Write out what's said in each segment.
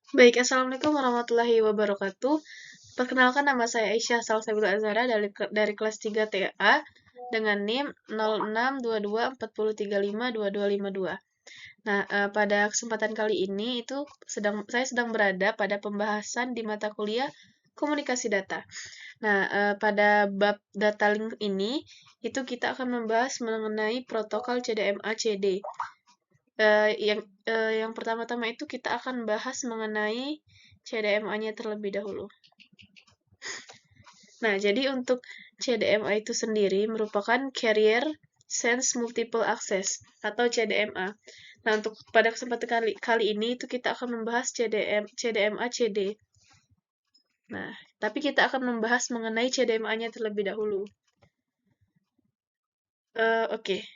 Baik, Assalamualaikum warahmatullahi wabarakatuh. Perkenalkan nama saya Aisyah Salsabila Azhara dari kelas 3 TA dengan NIM 062240352252. Nah, pada kesempatan kali ini saya sedang berada pada pembahasan di mata kuliah komunikasi data. Nah, pada bab data link ini itu kita akan membahas mengenai protokol CDMA-CD. Yang pertama-tama itu kita akan bahas mengenai CDMA-nya terlebih dahulu. Nah, jadi untuk CDMA itu sendiri merupakan Carrier Sense Multiple Access atau CDMA. Nah, untuk pada kesempatan kali ini itu kita akan membahas CDMA CD. Nah, tapi kita akan membahas mengenai CDMA-nya terlebih dahulu. Oke.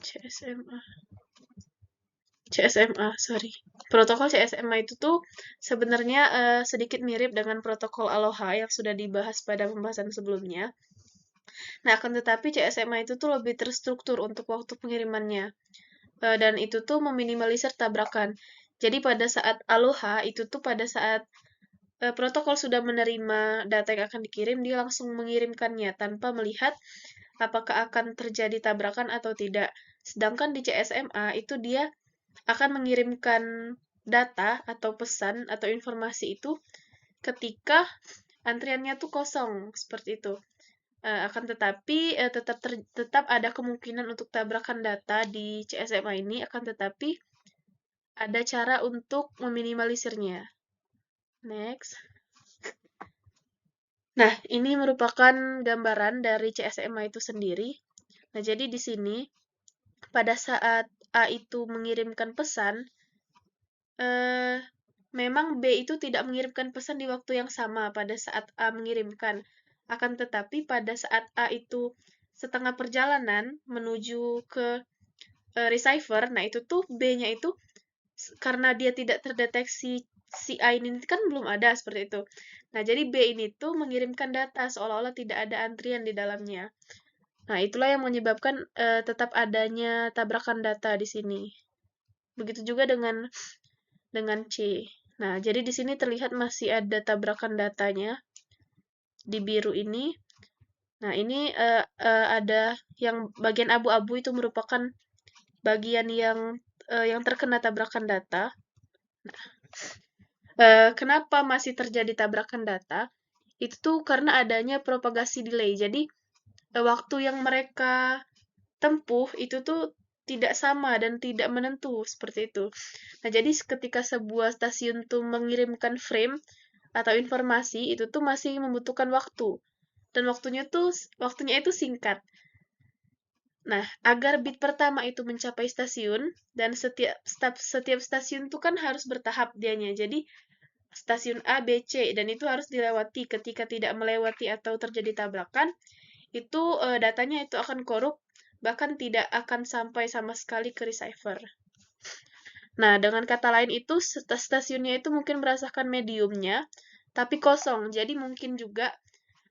CSMA. CSMA, sorry. Protokol CSMA itu tuh sebenarnya sedikit mirip dengan protokol Aloha yang sudah dibahas pada pembahasan sebelumnya. Nah, akan tetapi CSMA itu tuh lebih terstruktur untuk waktu pengirimannya. Dan itu tuh meminimalisir tabrakan. Jadi pada saat Aloha itu tuh pada saat protokol sudah menerima data yang akan dikirim, dia langsung mengirimkannya tanpa melihat apakah akan terjadi tabrakan atau tidak. Sedangkan di CSMA itu dia akan mengirimkan data atau pesan atau informasi itu ketika antriannya tuh kosong, seperti itu. Akan tetapi tetap ada kemungkinan untuk tabrakan data di CSMA ini, akan tetapi ada cara untuk meminimalisirnya. Next. Nah, ini merupakan gambaran dari CSMA itu sendiri. Nah, jadi di sini pada saat A itu mengirimkan pesan, eh, memang B itu tidak mengirimkan pesan di waktu yang sama pada saat A mengirimkan. Akan tetapi pada saat A itu setengah perjalanan menuju ke receiver, nah itu tuh B-nya itu karena dia tidak terdeteksi si A ini kan belum ada seperti itu. Nah, jadi B ini tuh mengirimkan data seolah-olah tidak ada antrian di dalamnya. Nah, itulah yang menyebabkan tetap adanya tabrakan data di sini. Begitu juga dengan C. Nah, jadi di sini terlihat masih ada tabrakan datanya di biru ini. Nah, ini ada yang bagian abu-abu itu merupakan bagian yang terkena tabrakan data. Kenapa masih terjadi tabrakan data? Itu tuh karena adanya propagasi delay. Jadi, waktu yang mereka tempuh itu tuh tidak sama dan tidak menentu seperti itu. Nah, jadi ketika sebuah stasiun tuh mengirimkan frame atau informasi itu tuh masih membutuhkan waktu dan waktunya itu singkat. Nah, agar bit pertama itu mencapai stasiun dan setiap stasiun tuh kan harus bertahap dianya. Jadi stasiun A, B, C dan itu harus dilewati. Ketika tidak melewati atau terjadi tabrakan, itu datanya itu akan korup bahkan tidak akan sampai sama sekali ke receiver. Nah, dengan kata lain itu stasiunnya itu mungkin merasakan mediumnya, tapi kosong. Jadi mungkin juga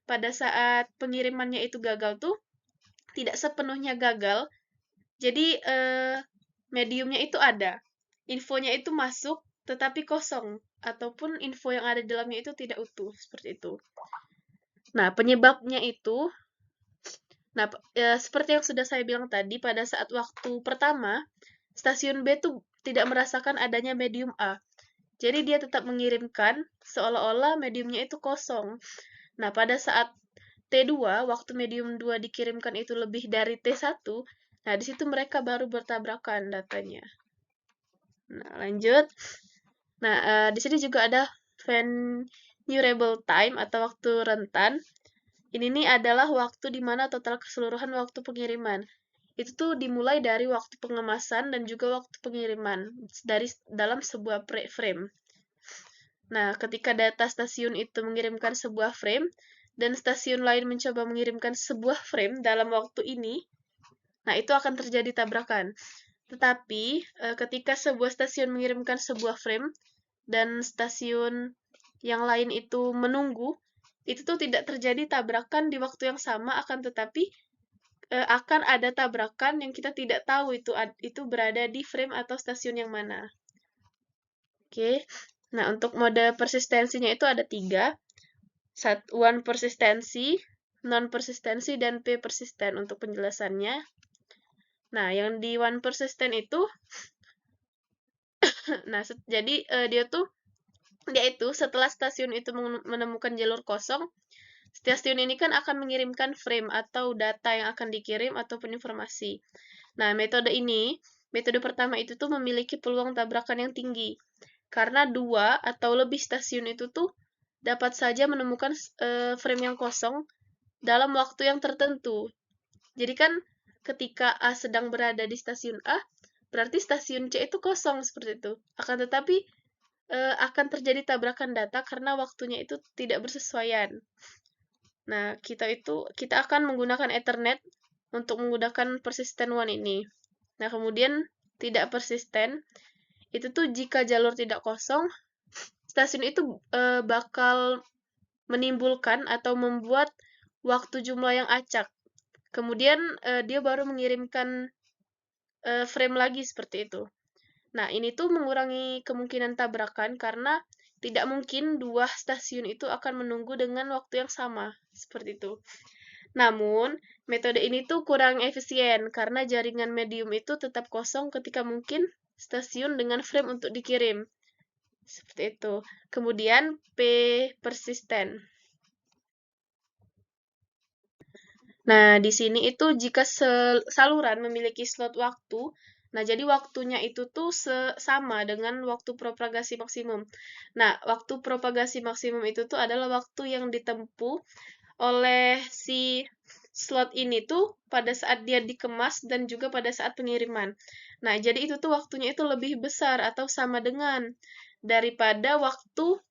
pada saat pengirimannya itu gagal tuh tidak sepenuhnya gagal. Jadi mediumnya itu ada, infonya itu masuk, tetapi kosong ataupun info yang ada di dalamnya itu tidak utuh seperti itu. Nah, penyebabnya itu, nah seperti yang sudah saya bilang tadi, pada saat waktu pertama stasiun B tuh tidak merasakan adanya medium A. Jadi dia tetap mengirimkan seolah-olah mediumnya itu kosong. Nah, pada saat T2, waktu medium 2 dikirimkan itu lebih dari T1, nah di situ mereka baru bertabrakan datanya. Nah, lanjut. Nah, di sini juga ada vulnerable time atau waktu rentan. Ini nih adalah waktu di mana total keseluruhan waktu pengiriman. Itu tuh dimulai dari waktu pengemasan dan juga waktu pengiriman dalam sebuah frame. Nah, ketika data stasiun itu mengirimkan sebuah frame dan stasiun lain mencoba mengirimkan sebuah frame dalam waktu ini, nah itu akan terjadi tabrakan. Tetapi ketika sebuah stasiun mengirimkan sebuah frame dan stasiun yang lain itu menunggu, itu tuh tidak terjadi tabrakan di waktu yang sama, akan tetapi akan ada tabrakan yang kita tidak tahu itu berada di frame atau stasiun yang mana. Oke. Nah, untuk mode persistensinya itu ada 3. One persistensi, non persistensi, dan P persisten untuk penjelasannya. Nah, yang di one persistent itu, nah, jadi dia itu setelah stasiun itu menemukan jalur kosong, stasiun ini kan akan mengirimkan frame atau data yang akan dikirim ataupun informasi. Nah, metode pertama itu tuh memiliki peluang tabrakan yang tinggi. Karena 2 atau lebih stasiun itu tuh dapat saja menemukan frame yang kosong dalam waktu yang tertentu. Jadi kan ketika A sedang berada di stasiun A, berarti stasiun C itu kosong seperti itu. Akan tetapi akan terjadi tabrakan data karena waktunya itu tidak bersesuaian. Nah, kita akan menggunakan Ethernet untuk menggunakan persistent one ini. Nah, kemudian tidak persisten itu tuh jika jalur tidak kosong, stasiun itu bakal menimbulkan atau membuat waktu jumlah yang acak. Kemudian dia baru mengirimkan frame lagi seperti itu. Nah, ini tuh mengurangi kemungkinan tabrakan karena tidak mungkin 2 stasiun itu akan menunggu dengan waktu yang sama, seperti itu. Namun, metode ini tuh kurang efisien karena jaringan medium itu tetap kosong ketika mungkin stasiun dengan frame untuk dikirim. Seperti itu. Kemudian P persisten. Nah, di sini itu jika saluran memiliki slot waktu, nah jadi waktunya itu tuh sama dengan waktu propagasi maksimum. Nah, waktu propagasi maksimum itu tuh adalah waktu yang ditempuh oleh si slot ini tuh pada saat dia dikemas dan juga pada saat pengiriman. Nah, jadi itu tuh waktunya itu lebih besar atau sama dengan daripada waktu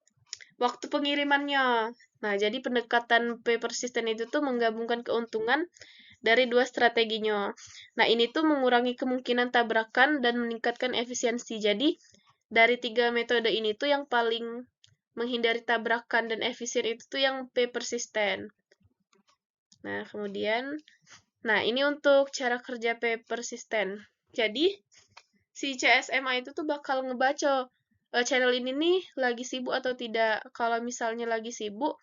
pengirimannya. Nah, jadi pendekatan P persisten itu tuh menggabungkan keuntungan dari 2 strateginya. Nah, ini tuh mengurangi kemungkinan tabrakan dan meningkatkan efisiensi. Jadi, dari 3 metode ini tuh yang paling menghindari tabrakan dan efisien itu tuh yang P persisten. Nah, ini untuk cara kerja P persisten. Jadi, si CSMA itu tuh bakal ngebaca channel ini nih lagi sibuk atau tidak. Kalau misalnya lagi sibuk,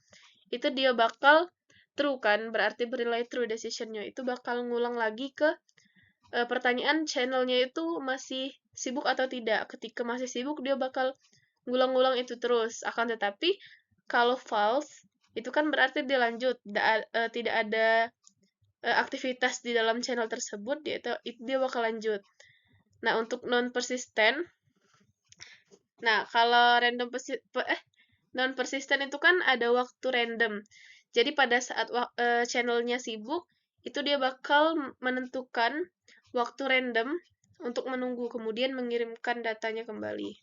itu dia bakal true kan, berarti bernilai true decision-nya. Itu bakal ngulang lagi ke pertanyaan channelnya itu masih sibuk atau tidak. Ketika masih sibuk, dia bakal ngulang-ngulang itu terus. Akan tetapi, kalau false, itu kan berarti dia lanjut. Tidak ada aktivitas di dalam channel tersebut, dia bakal lanjut. Nah, untuk non-persistent, nah, kalau non-persistent itu kan ada waktu random. Jadi pada saat channelnya sibuk, itu dia bakal menentukan waktu random untuk menunggu, kemudian mengirimkan datanya kembali.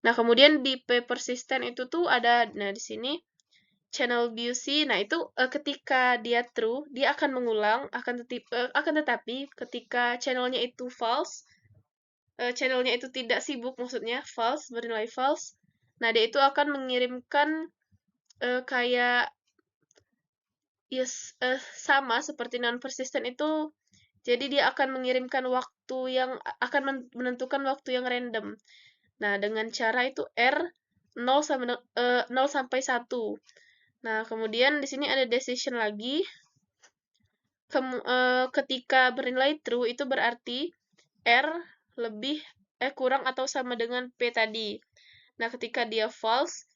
Nah, kemudian di P persistent itu tuh ada, nah di sini channel BUC, nah itu ketika dia true, dia akan mengulang, akan tetapi ketika channelnya itu false, channelnya itu tidak sibuk, maksudnya false, bernilai false, nah dia itu akan mengirimkan kayak sama seperti non persistent itu, jadi dia akan mengirimkan waktu yang akan menentukan waktu yang random. Nah, dengan cara itu R 0 sampai 1. Nah, kemudian di sini ada decision lagi. Ketika bernilai true itu berarti R kurang atau sama dengan P tadi. Nah, ketika dia false,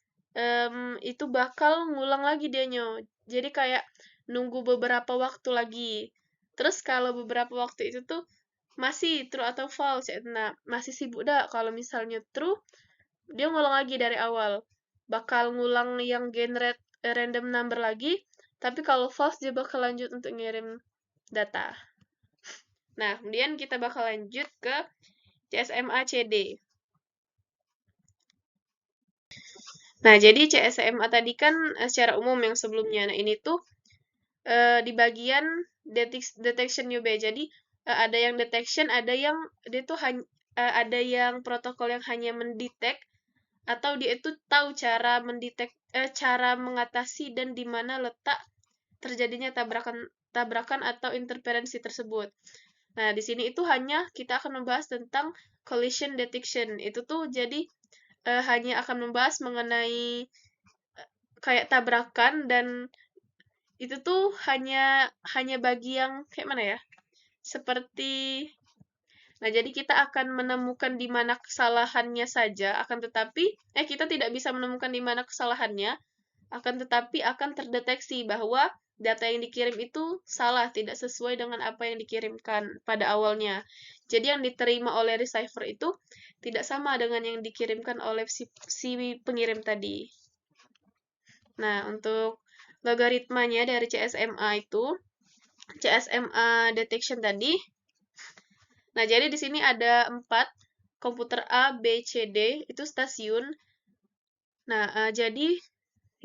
itu bakal ngulang lagi dianya. Jadi kayak nunggu beberapa waktu lagi. Terus kalau beberapa waktu itu tuh masih true atau false ya. Nah, masih sibuk dah. Kalau misalnya true, dia ngulang lagi dari awal. Bakal ngulang yang generate random number lagi. Tapi kalau false, dia bakal lanjut untuk ngirim data. Nah, kemudian kita bakal lanjut ke CSMA CD. Nah, jadi CSMA tadi kan secara umum yang sebelumnya. Nah, ini tuh di bagian detection UB. Jadi, ada yang detection, ada yang protokol yang hanya mendetek, atau dia itu tahu cara mengatasi dan di mana letak terjadinya tabrakan atau interferensi tersebut. Nah, di sini itu hanya kita akan membahas tentang collision detection. Itu tuh jadi hanya akan membahas mengenai kayak tabrakan, dan itu tuh hanya bagi yang kayak mana ya? Seperti Nah, jadi kita akan menemukan di mana kesalahannya saja, akan tetapi kita tidak bisa menemukan di mana kesalahannya, akan tetapi akan terdeteksi bahwa data yang dikirim itu salah, tidak sesuai dengan apa yang dikirimkan pada awalnya. Jadi yang diterima oleh receiver itu tidak sama dengan yang dikirimkan oleh si pengirim tadi. Nah, untuk logaritmanya dari CSMA itu, CSMA detection tadi. Nah, jadi di sini ada 4, komputer A, B, C, D, itu stasiun. Nah, jadi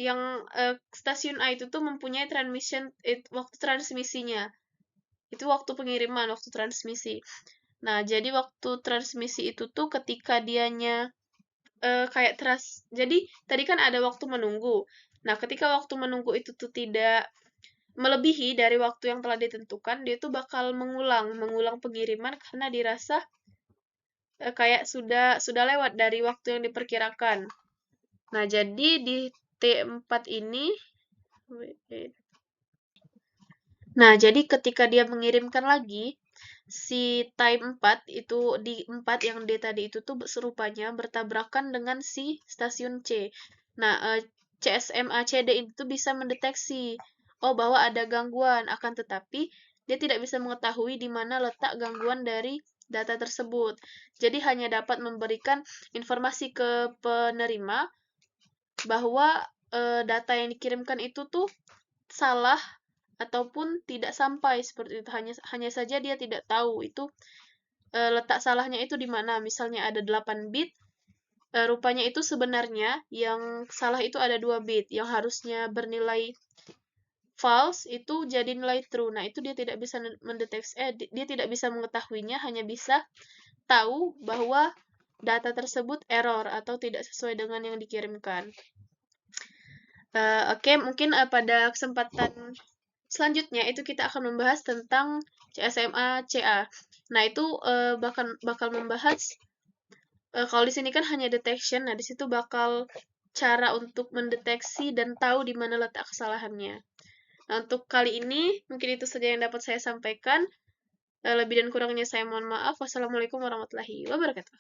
yang stasiun A itu tuh mempunyai waktu transmisinya. Itu waktu pengiriman, waktu transmisi. Nah, jadi waktu transmisi itu tuh ketika dianya kayak jadi tadi kan ada waktu menunggu. Nah, ketika waktu menunggu itu tuh tidak melebihi dari waktu yang telah ditentukan, dia tuh bakal mengulang pengiriman karena dirasa kayak sudah lewat dari waktu yang diperkirakan. Nah, jadi di T4 ini, nah, jadi ketika dia mengirimkan lagi, si time 4 itu di 4 yang D tadi itu tuh serupanya bertabrakan dengan si stasiun C. Nah, CSMA CD itu bisa mendeteksi, oh bahwa ada gangguan, akan tetapi dia tidak bisa mengetahui di mana letak gangguan dari data tersebut. Jadi hanya dapat memberikan informasi ke penerima bahwa data yang dikirimkan itu tuh salah ataupun tidak sampai seperti itu. Hanya saja dia tidak tahu itu letak salahnya itu di mana. Misalnya ada 8 bit, rupanya itu sebenarnya yang salah itu ada 2 bit yang harusnya bernilai false itu jadi nilai true. Nah, itu dia tidak bisa mendeteksi dia tidak bisa mengetahuinya, hanya bisa tahu bahwa data tersebut error atau tidak sesuai dengan yang dikirimkan. Oke, mungkin pada kesempatan selanjutnya itu kita akan membahas tentang CSMA CA. Nah, itu bakal membahas kalau di sini kan hanya detection, nah di situ bakal cara untuk mendeteksi dan tahu di mana letak kesalahannya. Nah, untuk kali ini mungkin itu saja yang dapat saya sampaikan. Lebih dan kurangnya saya mohon maaf. Wassalamualaikum warahmatullahi wabarakatuh.